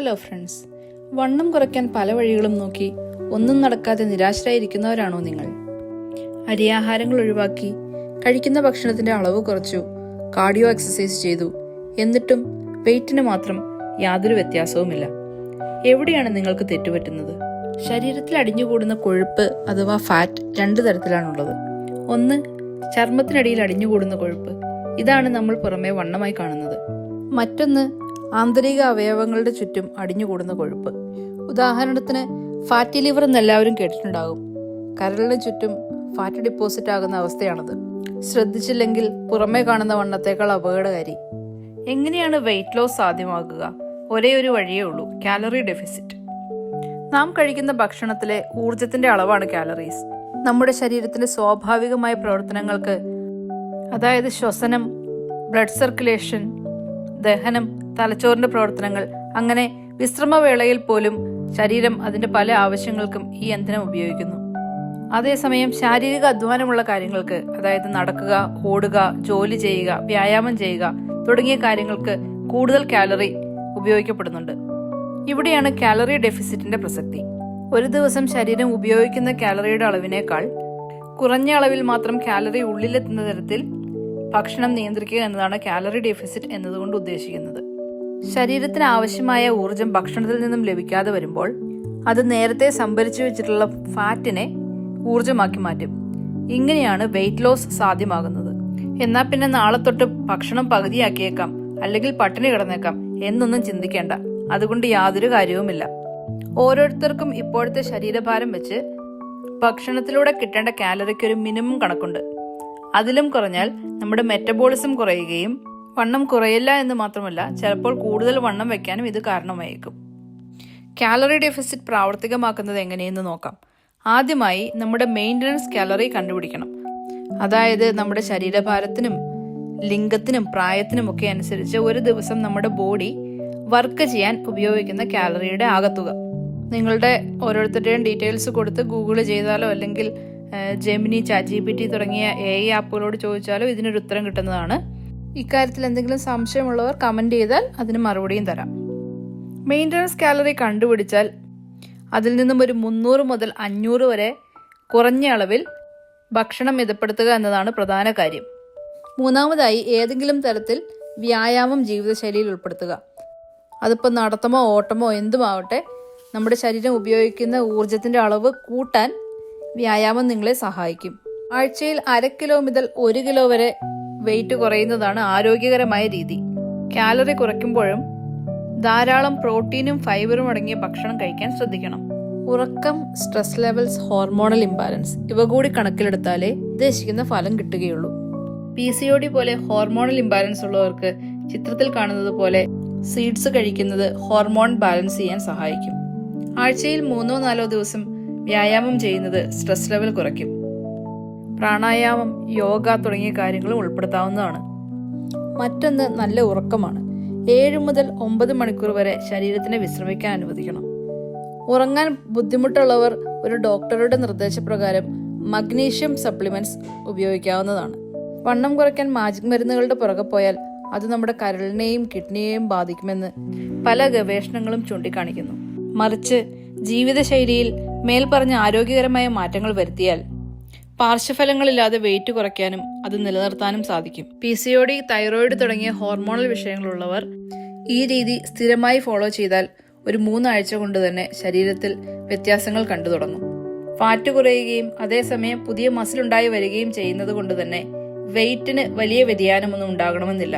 Hello friends, വണ്ണം കുറയ്ക്കാൻ പല വഴികളും നോക്കി ഒന്നും നടക്കാതെ നിരാശരായിരിക്കുന്നവരാണോ നിങ്ങൾ? അരിയാഹാരങ്ങൾ ഒഴിവാക്കി കഴിക്കുന്ന ഭക്ഷണത്തിന്റെ അളവ് കുറച്ചു, കാർഡിയോ എക്സസൈസ് ചെയ്തു, എന്നിട്ടും വെയിറ്റിന് മാത്രം യാതൊരു വ്യത്യാസവുമില്ല. എവിടെയാണ് നിങ്ങൾക്ക് തെറ്റുപറ്റുന്നത്? ശരീരത്തിൽ അടിഞ്ഞുകൂടുന്ന കൊഴുപ്പ് അഥവാ ഫാറ്റ് രണ്ട് തരത്തിലാണുള്ളത്. ഒന്ന്, ചർമ്മത്തിനടിയിൽ അടിഞ്ഞുകൂടുന്ന കൊഴുപ്പ്. ഇതാണ് നമ്മൾ പുറമെ വണ്ണമായി കാണുന്നത്. മറ്റൊന്ന്, ആന്തരിക അവയവങ്ങളുടെ ചുറ്റും അടിഞ്ഞുകൂടുന്ന കൊഴുപ്പ്. ഉദാഹരണത്തിന് ഫാറ്റി ലിവർ എന്ന് എല്ലാവരും കേട്ടിട്ടുണ്ടാകും. കരളിന് ചുറ്റും ഫാറ്റ് ഡിപ്പോസിറ്റ് ആകുന്ന അവസ്ഥയാണത്. ശ്രദ്ധിച്ചില്ലെങ്കിൽ പുറമേ കാണുന്ന വണ്ണത്തേക്കാൾ അപകടകാരി. എങ്ങനെയാണ് വെയിറ്റ് ലോസ് സാധ്യമാക്കുക? ഒരേ ഒരു വഴിയേ ഉള്ളൂ, കാലറി ഡെഫിസിറ്റ്. നാം കഴിക്കുന്ന ഭക്ഷണത്തിലെ ഊർജത്തിന്റെ അളവാണ് കാലറീസ്. നമ്മുടെ ശരീരത്തിന്റെ സ്വാഭാവികമായ പ്രവർത്തനങ്ങൾക്ക്, അതായത് ശ്വസനം, ബ്ലഡ് സർക്കുലേഷൻ, ദഹനം, തലച്ചോറിന്റെ പ്രവർത്തനങ്ങൾ, അങ്ങനെ വിശ്രമവേളയിൽ പോലും ശരീരം അതിന്റെ പല ആവശ്യങ്ങൾക്കും ഈ ഇന്ധനം ഉപയോഗിക്കുന്നു. അതേസമയം ശാരീരിക അധ്വാനമുള്ള കാര്യങ്ങൾക്ക്, അതായത് നടക്കുക, ഓടുക, ജോലി ചെയ്യുക, വ്യായാമം ചെയ്യുക തുടങ്ങിയ കാര്യങ്ങൾക്ക് കൂടുതൽ കാലറി ഉപയോഗിക്കപ്പെടുന്നുണ്ട്. ഇവിടെയാണ് കാലറി ഡെഫിസിറ്റിന്റെ പ്രസക്തി. ഒരു ദിവസം ശരീരം ഉപയോഗിക്കുന്ന കാലറിയുടെ അളവിനേക്കാൾ കുറഞ്ഞ അളവിൽ മാത്രം കാലറി ഉള്ളിലെത്തുന്ന തരത്തിൽ ഭക്ഷണം നിയന്ത്രിക്കുക എന്നതാണ് കാലറി ഡെഫിസിറ്റ് എന്നതുകൊണ്ട് ഉദ്ദേശിക്കുന്നത്. ശരീരത്തിന് ആവശ്യമായ ഊർജം ഭക്ഷണത്തിൽ നിന്നും ലഭിക്കാതെ വരുമ്പോൾ അത് നേരത്തെ സംഭരിച്ചു വെച്ചിട്ടുള്ള ഫാറ്റിനെ ഊർജമാക്കി മാറ്റും. ഇങ്ങനെയാണ് വെയിറ്റ് ലോസ് സാധ്യമാകുന്നത്. എന്നാൽ പിന്നെ നാളെ തൊട്ട് ഭക്ഷണം പകുതിയാക്കിയേക്കാം, അല്ലെങ്കിൽ പട്ടിണി കിടന്നേക്കാം എന്നൊന്നും ചിന്തിക്കേണ്ട. അതുകൊണ്ട് യാതൊരു കാര്യവുമില്ല. ഓരോരുത്തർക്കും ഇപ്പോഴത്തെ ശരീരഭാരം വെച്ച് ഭക്ഷണത്തിലൂടെ കിട്ടേണ്ട കാലറിക്ക് ഒരു മിനിമം കണക്കുണ്ട്. അതിലും കുറഞ്ഞാൽ നമ്മുടെ മെറ്റബോളിസം കുറയുകയും വണ്ണം കുറയില്ല എന്ന് മാത്രമല്ല, ചിലപ്പോൾ കൂടുതൽ വണ്ണം വെക്കാനും ഇത് കാരണമായേക്കും. കാലറി ഡെഫിസിറ്റ് പ്രാവർത്തികമാക്കുന്നത് എങ്ങനെയെന്ന് നോക്കാം. ആദ്യമായി നമ്മുടെ മെയിൻ്റനൻസ് കാലറി കണ്ടുപിടിക്കണം. അതായത് നമ്മുടെ ശരീരഭാരത്തിനും ലിംഗത്തിനും പ്രായത്തിനും ഒക്കെ അനുസരിച്ച് ഒരു ദിവസം നമ്മുടെ ബോഡി വർക്ക് ചെയ്യാൻ ഉപയോഗിക്കുന്ന കാലറിയുടെ ആകത്തുക. നിങ്ങളുടെ ഓരോരുത്തരുടെയും ഡീറ്റെയിൽസ് കൊടുത്ത് ഗൂഗിൾ ചെയ്താലോ അല്ലെങ്കിൽ ജെമിനി, ChatGPT തുടങ്ങിയ AI ആപ്പുകളോട് ചോദിച്ചാലോ ഇതിനൊരു ഉത്തരം കിട്ടുന്നതാണ്. ഇക്കാര്യത്തിൽ എന്തെങ്കിലും സംശയമുള്ളവർ കമന്റ് ചെയ്താൽ അതിന് മറുപടിയും തരാം. മെയിൻ്റനൻസ് കാലറി കണ്ടുപിടിച്ചാൽ അതിൽ നിന്നും ഒരു 300 മുതൽ 500 വരെ കുറഞ്ഞ അളവിൽ ഭക്ഷണം മിതപ്പെടുത്തുക എന്നതാണ് പ്രധാന കാര്യം. മൂന്നാമതായി, ഏതെങ്കിലും തരത്തിൽ വ്യായാമം ജീവിതശൈലിയിൽ ഉൾപ്പെടുത്തുക. അതിപ്പോൾ നടത്തമോ ഓട്ടമോ എന്തുമാവട്ടെ, നമ്മുടെ ശരീരം ഉപയോഗിക്കുന്ന ഊർജത്തിന്റെ അളവ് കൂട്ടാൻ വ്യായാമം നിങ്ങളെ സഹായിക്കും. ആഴ്ചയിൽ 1/2 കിലോ മുതൽ 1 കിലോ വരെ വെയിറ്റ് കുറയുന്നതാണ് ആരോഗ്യകരമായ രീതി. കാലറി കുറയ്ക്കുമ്പോഴും ധാരാളം പ്രോട്ടീനും ഫൈബറും അടങ്ങിയ ഭക്ഷണം കഴിക്കാൻ ശ്രദ്ധിക്കണം. ഉറക്കം, സ്ട്രെസ് ലെവൽസ്, ഹോർമോണൽ ഇംബാലൻസ് ഇവ കൂടി കണക്കിലെടുത്താലേ ഉദ്ദേശിക്കുന്ന ഫലം കിട്ടുകയുള്ളൂ. PCOD പോലെ ഹോർമോണൽ ഇംബാലൻസ് ഉള്ളവർക്ക് ചിത്രത്തിൽ കാണുന്നത് പോലെ സീഡ്സ് കഴിക്കുന്നത് ഹോർമോൺ ബാലൻസ് ചെയ്യാൻ സഹായിക്കും. ആഴ്ചയിൽ 3-4 ദിവസം വ്യായാമം ചെയ്യുന്നത് സ്ട്രെസ് ലെവൽ കുറയ്ക്കും. പ്രാണായാമം, യോഗ തുടങ്ങിയ കാര്യങ്ങളും ഉൾപ്പെടുത്താവുന്നതാണ്. മറ്റൊന്ന് നല്ല ഉറക്കമാണ്. 7 മുതൽ 9 മണിക്കൂർ വരെ ശരീരത്തിനെ വിശ്രമിക്കാൻ അനുവദിക്കണം. ഉറങ്ങാൻ ബുദ്ധിമുട്ടുള്ളവർ ഒരു ഡോക്ടറുടെ നിർദ്ദേശപ്രകാരം മഗ്നീഷ്യം സപ്ലിമെന്റ്സ് ഉപയോഗിക്കാവുന്നതാണ്. വണ്ണം കുറയ്ക്കാൻ മാജിക് മരുന്നുകളുടെ പുറകെ പോയാൽ അത് നമ്മുടെ കരളിനെയും കിഡ്നിയെയും ബാധിക്കുമെന്ന് പല ഗവേഷണങ്ങളും ചൂണ്ടിക്കാണിക്കുന്നു. മറിച്ച് ജീവിതശൈലിയിൽ മേൽപ്പറഞ്ഞ ആരോഗ്യകരമായ മാറ്റങ്ങൾ വരുത്തിയാൽ പാർശ്വഫലങ്ങളില്ലാതെ വെയിറ്റ് കുറയ്ക്കാനും അത് നിലനിർത്താനും സാധിക്കും. PCOD, തൈറോയിഡ് തുടങ്ങിയ ഹോർമോണൽ വിഷയങ്ങളുള്ളവർ ഈ രീതി സ്ഥിരമായി ഫോളോ ചെയ്താൽ ഒരു 3 ആഴ്ച കൊണ്ട് തന്നെ ശരീരത്തിൽ വ്യത്യാസങ്ങൾ കണ്ടു തുടങ്ങും. ഫാറ്റ് കുറയുകയും അതേസമയം പുതിയ മസിൽ ഉണ്ടായി വരികയും ചെയ്യുന്നത് കൊണ്ട് തന്നെ വെയിറ്റിന് വലിയ വ്യതിയാനമൊന്നും ഉണ്ടാകണമെന്നില്ല.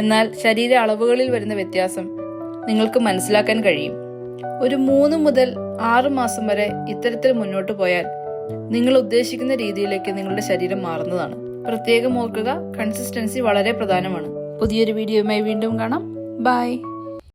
എന്നാൽ ശരീര അളവുകളിൽ വരുന്ന വ്യത്യാസം നിങ്ങൾക്ക് മനസ്സിലാക്കാൻ കഴിയും. ഒരു 3 മുതൽ 6 മാസം വരെ ഇത്തരത്തിൽ മുന്നോട്ട് പോയാൽ നിങ്ങൾ ഉദ്ദേശിക്കുന്ന രീതിയിലേക്ക് നിങ്ങളുടെ ശരീരം മാറുന്നതാണ്. പ്രത്യേകം ഓർക്കുക, കൺസിസ്റ്റൻസി വളരെ പ്രധാനമാണ്. പുതിയൊരു വീഡിയോയുമായി വീണ്ടും കാണാം. ബൈ.